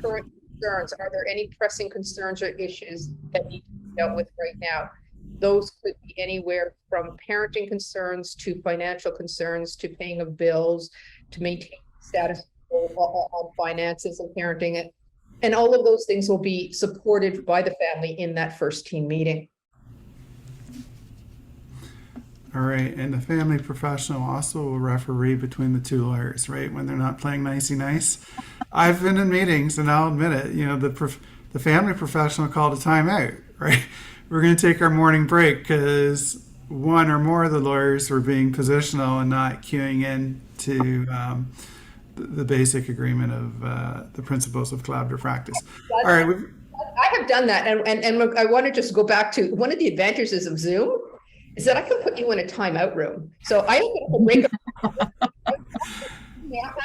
current concerns? Are there any pressing concerns or issues that need to be dealt with right now? Those could be anywhere from parenting concerns to financial concerns to paying of bills to maintaining status on finances and parenting it. And all of those things will be supported by the family in that first team meeting. All right, and the family professional also will referee between the two lawyers, right? When they're not playing nicey nice. I've been in meetings, and I'll admit it. The family professional called a timeout, right? We're going to take our morning break because one or more of the lawyers were being positional and not queuing in to the basic agreement of the principles of collaborative practice. All right, I have done that, and I want to just go back to one of the advantages of Zoom is that I can put you in a timeout room. So I don't get to break up.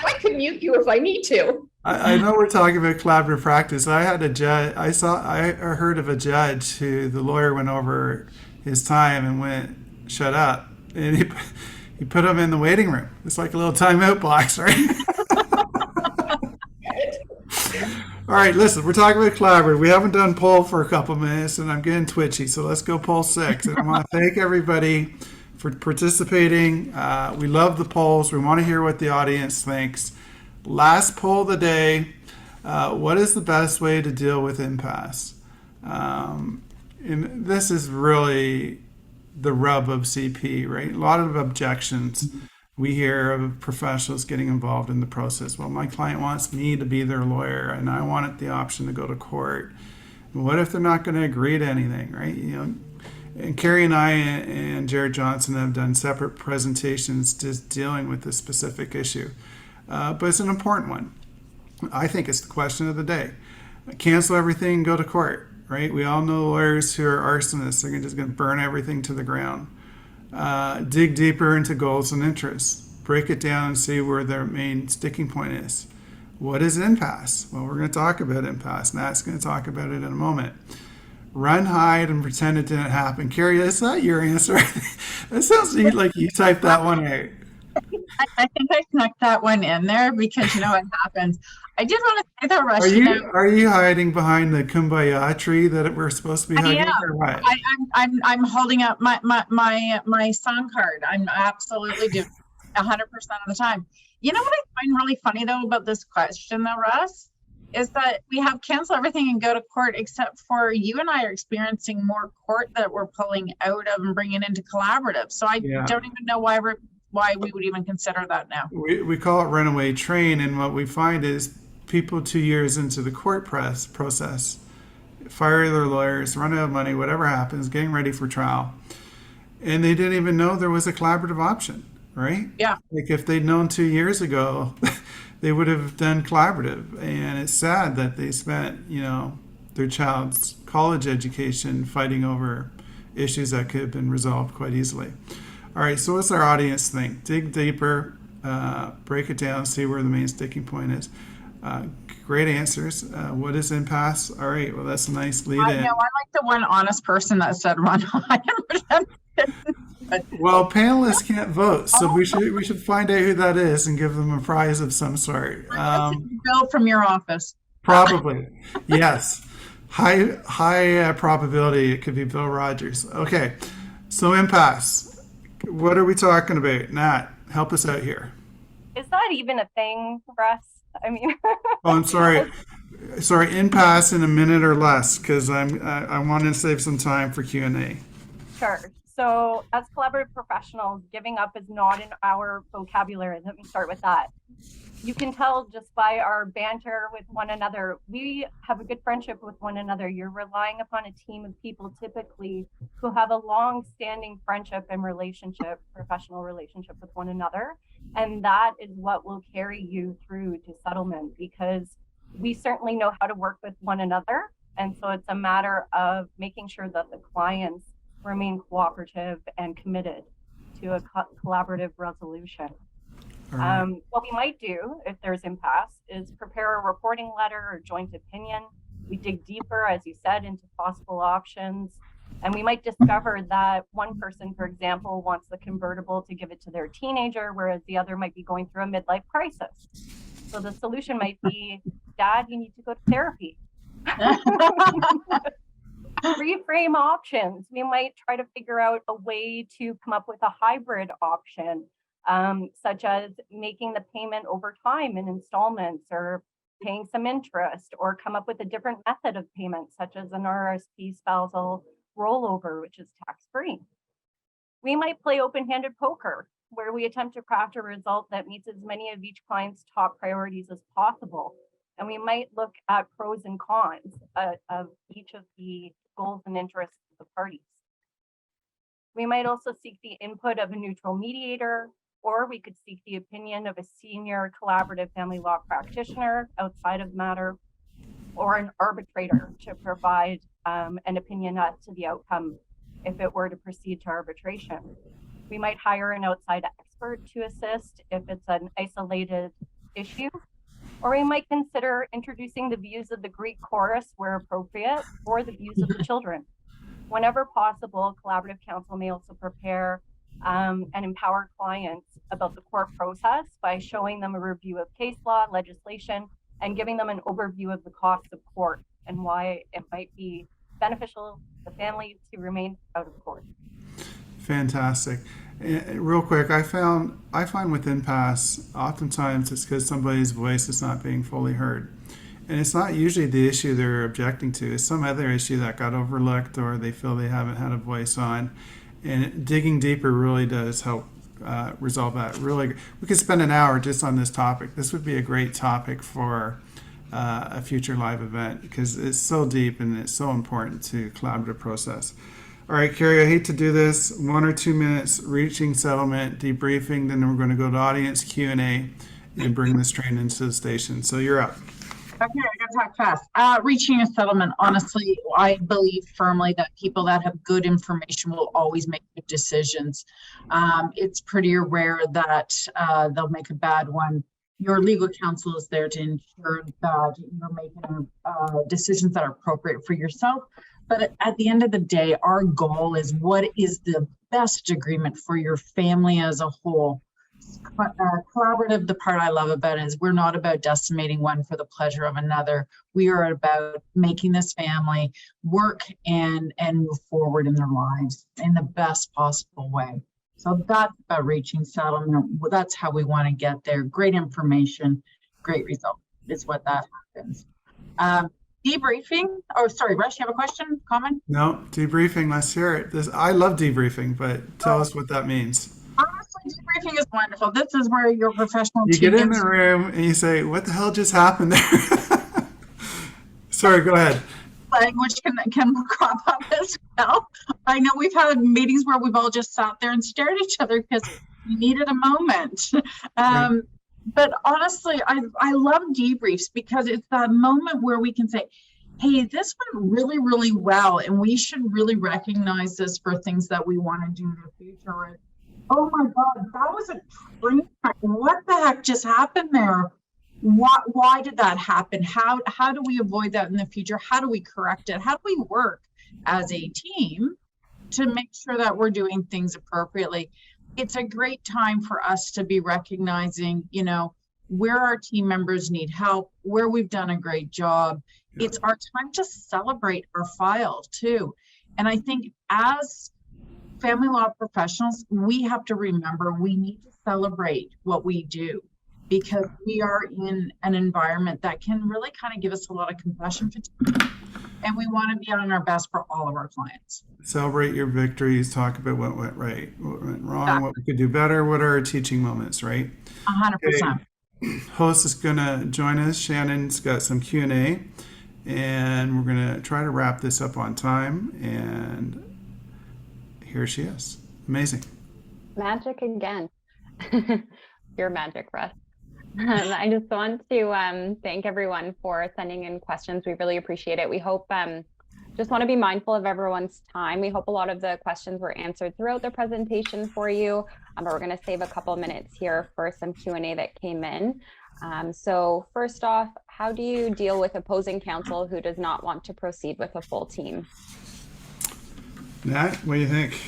I can mute you if I need to. I know we're talking about collaborative practice. I had a judge. I heard of a judge who the lawyer went over his time and went, "Shut up," and he put him in the waiting room. It's like a little timeout box, right? All right, listen, we're talking about collaborative. We haven't done poll for a couple minutes, and I'm getting twitchy, so let's go poll 6. And I want to thank everybody for participating. We love the polls. We want to hear what the audience thinks. Last poll of the day, what is the best way to deal with impasse? And this is really the rub of CP, right? A lot of objections. We hear of professionals getting involved in the process. Well, my client wants me to be their lawyer, and I want the option to go to court. What if they're not going to agree to anything, right? And Carrie and I and Jared Johnson have done separate presentations just dealing with this specific issue. But it's an important one. I think it's the question of the day. Cancel everything and go to court, right? We all know lawyers who are arsonists. They're just going to burn everything to the ground. Dig deeper into goals and interests. Break it down and see where their main sticking point is. What is impasse? Well, we're going to talk about impasse. Nat's going to talk about it in a moment. Run, hide, and pretend it didn't happen. Carrie, is that your answer? That sounds like you typed that one out. I think I snuck that one in there because you know what happens. I did want to say that, Rush. Are you hiding behind the kumbaya tree that we're supposed to be hugging, or what? I'm holding up my song card. I'm absolutely doing 100% of the time. You know what I find really funny though about this question though, Russ, is that we have cancel everything and go to court, except for you and I are experiencing more court that we're pulling out of and bringing into collaborative. So I don't even know why we would even consider that now. We call it runaway train, and what we find is people 2 years into the court process fire their lawyers, run out of money, whatever happens, getting ready for trial, and they didn't even know there was a collaborative option, right? Yeah. Like if they'd known 2 years ago, they would have done collaborative. And it's sad that they spent, their child's college education fighting over issues that could have been resolved quite easily. All right, so what's our audience think? Dig deeper, break it down, see where the main sticking point is. Great answers. What is impasse? All right, well, that's a nice lead in. I know, I like the one honest person that said run on. Well, panelists can't vote, so we should find out who that is and give them a prize of some sort. Bill from your office. Probably, yes. High probability it could be Bill Rogers. Okay, so impasse. What are we talking about? Nat, help us out here. Is that even a thing, Russ? I mean, oh, I'm sorry. Sorry, impasse in a minute or less, because I want to save some time for Q&A. Sure. So as collaborative professionals, giving up is not in our vocabulary. Let me start with that. You can tell just by our banter with one another, we have a good friendship with one another. You're relying upon a team of people typically who have a long-standing friendship and relationship, professional relationship with one another. And that is what will carry you through to settlement, because we certainly know how to work with one another. And so it's a matter of making sure that the clients remain cooperative and committed to a collaborative resolution. What we might do if there's impasse is prepare a reporting letter or joint opinion. We dig deeper, as you said, into possible options. And we might discover that one person, for example, wants the convertible to give it to their teenager, whereas the other might be going through a midlife crisis. So the solution might be, Dad, you need to go to therapy. Reframe options. We might try to figure out a way to come up with a hybrid option, such as making the payment over time in installments or paying some interest, or come up with a different method of payment, such as an RSP spousal rollover, which is tax-free. We might play open-handed poker, where we attempt to craft a result that meets as many of each client's top priorities as possible. And we might look at pros and cons of each of the goals and interests of the parties. We might also seek the input of a neutral mediator, or we could seek the opinion of a senior collaborative family law practitioner outside of the matter, or an arbitrator to provide an opinion as to the outcome if it were to proceed to arbitration. We might hire an outside expert to assist if it's an isolated issue, or we might consider introducing the views of the Greek chorus where appropriate, or the views of the children. Whenever possible, collaborative counsel may also prepare and empower clients about the court process by showing them a review of case law, legislation, and giving them an overview of the costs of court and why it might be beneficial to the family to remain out of court. Fantastic. Real quick, I find with impasse, oftentimes it's because somebody's voice is not being fully heard. And it's not usually the issue they're objecting to. It's some other issue that got overlooked or they feel they haven't had a voice on. And digging deeper really does help resolve that. Really, we could spend an hour just on this topic. This would be a great topic for a future live event because it's so deep and it's so important to collaborative process. All right, Carrie, I hate to do this. 1 or 2 minutes, reaching settlement, debriefing, then we're going to go to audience Q&A and bring this train into the station. So you're up. Okay, I gotta talk fast. Reaching a settlement, honestly, I believe firmly that people that have good information will always make good decisions. It's pretty rare that they'll make a bad one. Your legal counsel is there to ensure that you're making decisions that are appropriate for yourself. But at the end of the day, our goal is what is the best agreement for your family as a whole. Collaborative, the part I love about it is we're not about decimating one for the pleasure of another. We are about making this family work and move forward in their lives in the best possible way. So that's about reaching settlement. That's how we want to get there. Great information, great result is what that happens. Debriefing. Oh, sorry, Rush, you have a question, comment? No, debriefing. Let's hear it. I love debriefing, but tell us what that means. Honestly, debriefing is wonderful. This is where your professional You get in the room and you say, what the hell just happened there? Sorry, go ahead. Language can crop up as well. I know we've had meetings where we've all just sat there and stared at each other because we needed a moment. Right. But honestly, I love debriefs because it's that moment where we can say, hey, this went really, really well, and we should really recognize this for things that we want to do in the future. Oh my God, that was a train wreck. What the heck just happened there? Why did that happen? How do we avoid that in the future? How do we correct it? How do we work as a team to make sure that we're doing things appropriately? It's a great time for us to be recognizing, where our team members need help, where we've done a great job. Yeah. It's our time to celebrate our file too. And I think as family law professionals, we have to remember we need to celebrate what we do because we are in an environment that can really kind of give us a lot of compassion fatigue. And we want to be on our best for all of our clients. Celebrate your victories, talk about what went right, what went wrong, what we could do better, what are our teaching moments, right? 100%. Host is going to join us. Shannon's got some Q&A, and we're going to try to wrap this up on time. And here she is. Amazing. Magic again. Your magic, Russ. I just want to thank everyone for sending in questions. We really appreciate it. We hope, just want to be mindful of everyone's time. We hope a lot of the questions were answered throughout the presentation for you, but we're going to save a couple minutes here for some Q&A that came in. So first off, how do you deal with opposing counsel who does not want to proceed with a full team? Nat, what do you think?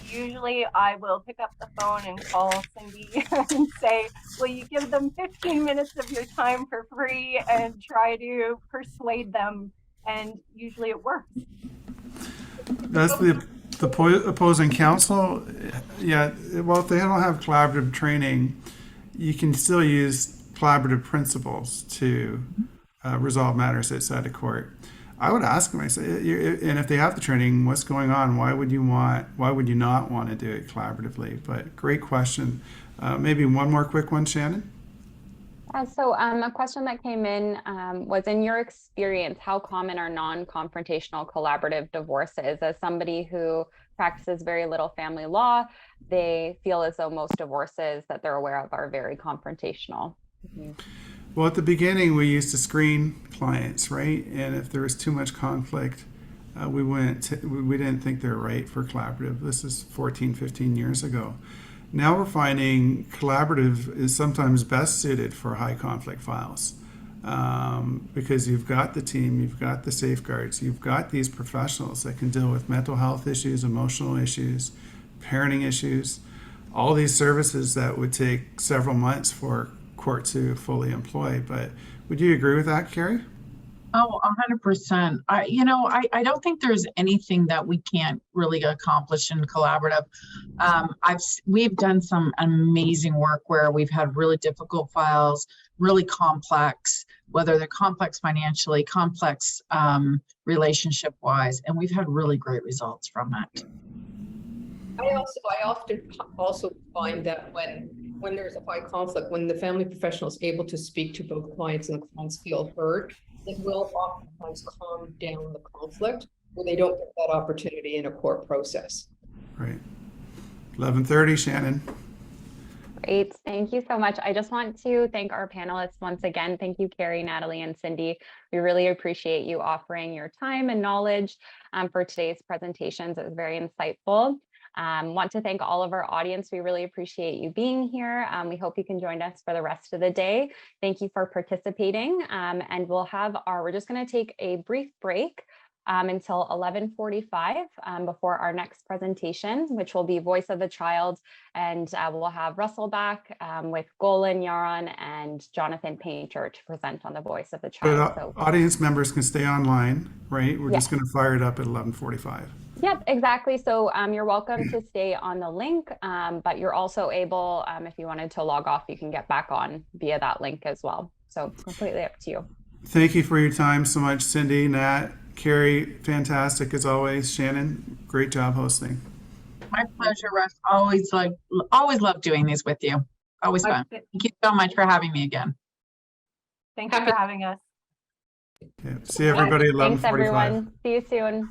Usually I will pick up the phone and call Cindy and say, will you give them 15 minutes of your time for free, and try to persuade them, and usually it works. That's the opposing counsel. Yeah, well, if they don't have collaborative training, you can still use collaborative principles to resolve matters outside of court. I would ask them, I say, and if they have the training, what's going on? Why would you not want to do it collaboratively? But great question. Maybe one more quick one, Shannon? So a question that came in was, in your experience, how common are non-confrontational collaborative divorces? As somebody who practices very little family law, they feel as though most divorces that they're aware of are very confrontational. Well, at the beginning, we used to screen clients, right? And if there was too much conflict, we didn't think they were right for collaborative. This is 14, 15 years ago. Now we're finding collaborative is sometimes best suited for high conflict files because you've got the team, you've got the safeguards, you've got these professionals that can deal with mental health issues, emotional issues, parenting issues, all these services that would take several months for court to fully employ. But would you agree with that, Carrie? Oh, 100%. I don't think there's anything that we can't really accomplish in collaborative. We've done some amazing work where we've had really difficult files, really complex, whether they're complex financially, complex relationship-wise, and we've had really great results from it. I often also find that when there's a high conflict, when the family professional is able to speak to both clients and the clients feel heard, it will oftentimes calm down the conflict when they don't get that opportunity in a court process. Right. 11:30, Shannon. Great. Thank you so much. I just want to thank our panelists once again. Thank you, Carrie, Natalie, and Cindy. We really appreciate you offering your time and knowledge for today's presentations. It was very insightful. Want to thank all of our audience. We really appreciate you being here. We hope you can join us for the rest of the day. Thank you for participating. And we're just going to take a brief break until 11:45 before our next presentation, which will be Voice of the Child. And we'll have Russell back with Golan Yaron and Jonathan Painter to present on the Voice of the Child. But audience members can stay online, right? We're just going to fire it up at 11:45. Yep, exactly. So you're welcome to stay on the link, but you're also able, if you wanted to log off, you can get back on via that link as well. So completely up to you. Thank you for your time so much, Cindy, Nat, Carrie, fantastic as always. Shannon, great job hosting. My pleasure, Russ. Always love doing these with you. Always fun. Thank you so much for having me again. Thank you for having us. Okay. See everybody at 11:45. Thanks, everyone. See you soon.